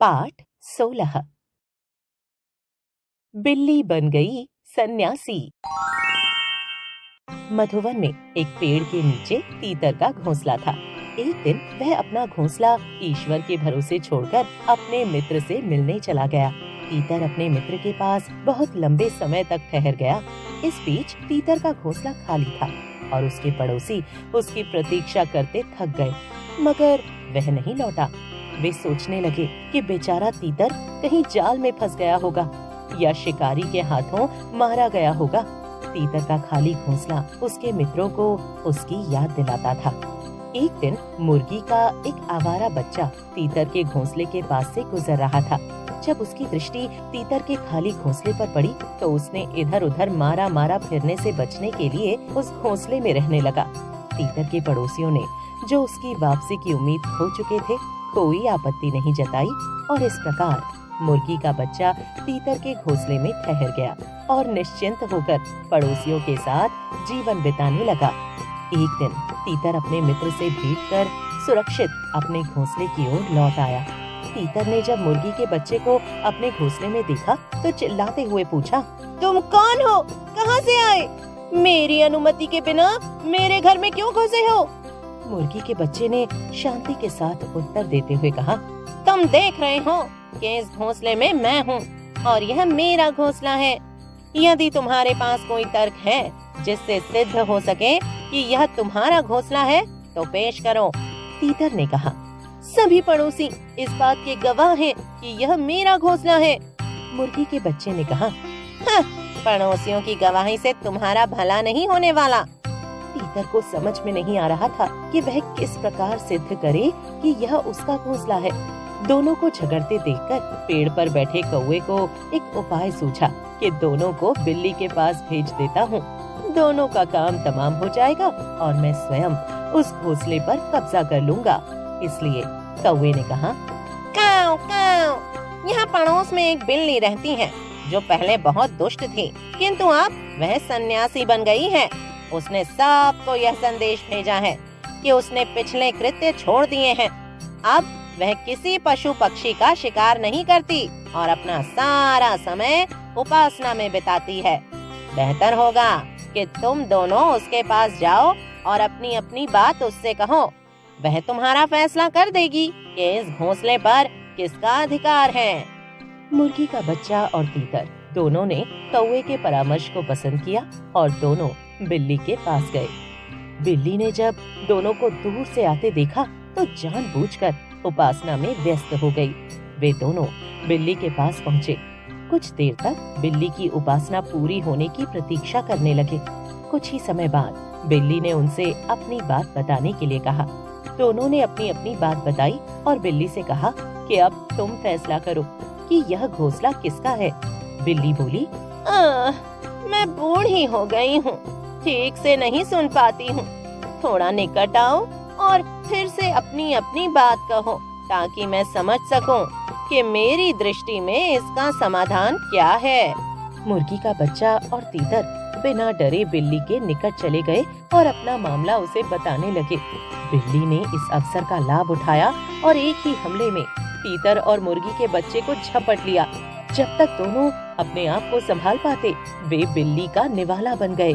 पाठ 16। बिल्ली बन गई सन्यासी। मधुवन में एक पेड़ के नीचे तीतर का घोंसला था। एक दिन वह अपना घोंसला ईश्वर के भरोसे छोड़कर अपने मित्र से मिलने चला गया। तीतर अपने मित्र के पास बहुत लंबे समय तक ठहर गया। इस बीच तीतर का घोंसला खाली था और उसके पड़ोसी उसकी प्रतीक्षा करते थक गए, मगर वह नहीं लौटा। वे सोचने लगे कि बेचारा तीतर कहीं जाल में फंस गया होगा या शिकारी के हाथों मारा गया होगा। तीतर का खाली घोंसला उसके मित्रों को उसकी याद दिलाता था। एक दिन मुर्गी का एक आवारा बच्चा तीतर के घोंसले के पास से गुजर रहा था। जब उसकी दृष्टि तीतर के खाली घोंसले पर पड़ी तो उसने इधर उधर मारा मारा फिरने से बचने के लिए उस घोंसले में रहने लगा। तीतर के पड़ोसियों ने, जो उसकी वापसी की उम्मीद खो चुके थे, कोई आपत्ति नहीं जताई और इस प्रकार मुर्गी का बच्चा तीतर के घोंसले में ठहर गया और निश्चिंत होकर पड़ोसियों के साथ जीवन बिताने लगा। एक दिन तीतर अपने मित्र से भेंट कर सुरक्षित अपने घोंसले की ओर लौट आया। तीतर ने जब मुर्गी के बच्चे को अपने घोंसले में देखा तो चिल्लाते हुए पूछा, तुम कौन हो? कहां से आए? मेरी अनुमति के बिना मेरे घर में क्यों घुसे हो? मुर्गी के बच्चे ने शांति के साथ उत्तर देते हुए कहा, तुम देख रहे हो कि इस घोंसले में मैं हूँ और यह मेरा घोंसला है। यदि तुम्हारे पास कोई तर्क है जिससे सिद्ध हो सके कि यह तुम्हारा घोंसला है तो पेश करो। तीतर ने कहा, सभी पड़ोसी इस बात के गवाह हैं कि यह मेरा घोंसला है। मुर्गी के बच्चे ने कहा, पड़ोसियों की गवाही से तुम्हारा भला नहीं होने वाला। तीतर को समझ में नहीं आ रहा था कि वह किस प्रकार सिद्ध करे कि यह उसका घोंसला है। दोनों को झगड़ते देखकर पेड़ पर बैठे कौवे को एक उपाय सूझा कि दोनों को बिल्ली के पास भेज देता हूँ। दोनों का काम तमाम हो जाएगा और मैं स्वयं उस घोंसले पर कब्जा कर लूंगा। इसलिए कौवे ने कहा, काऊ काऊ, यहाँ पड़ोस में एक बिल्ली रहती है जो पहले बहुत दुष्ट थी, किंतु अब वह सन्यासी बन गई है। उसने सबको यह संदेश भेजा है कि उसने पिछले कृत्य छोड़ दिए हैं। अब वह किसी पशु पक्षी का शिकार नहीं करती और अपना सारा समय उपासना में बिताती है। बेहतर होगा कि तुम दोनों उसके पास जाओ और अपनी अपनी बात उससे कहो। वह तुम्हारा फैसला कर देगी कि इस घोंसले पर किसका अधिकार है। मुर्गी का बच्चा और तीतर दोनों ने कौवे के परामर्श को पसंद किया और दोनों बिल्ली के पास गए। बिल्ली ने जब दोनों को दूर से आते देखा तो जानबूझकर उपासना में व्यस्त हो गई। वे दोनों बिल्ली के पास पहुँचे। कुछ देर तक बिल्ली की उपासना पूरी होने की प्रतीक्षा करने लगे। कुछ ही समय बाद बिल्ली ने उनसे अपनी बात बताने के लिए कहा। दोनों ने अपनी अपनी बात बताई और बिल्ली से कहा कि अब तुम फैसला करो कि यह घोंसला किसका है। बिल्ली बोली, मैं बूढ़ी हो गई हूँ, ठीक से नहीं सुन पाती हूँ। थोड़ा निकट आओ और फिर से अपनी अपनी बात कहो ताकि मैं समझ सकूं कि मेरी दृष्टि में इसका समाधान क्या है। मुर्गी का बच्चा और तीतर बिना डरे बिल्ली के निकट चले गए और अपना मामला उसे बताने लगे। बिल्ली ने इस अवसर का लाभ उठाया और एक ही हमले में तीतर और मुर्गी के बच्चे को झपट लिया। जब तक दोनों अपने आप को संभाल पाते, वे बिल्ली का निवाला बन गए।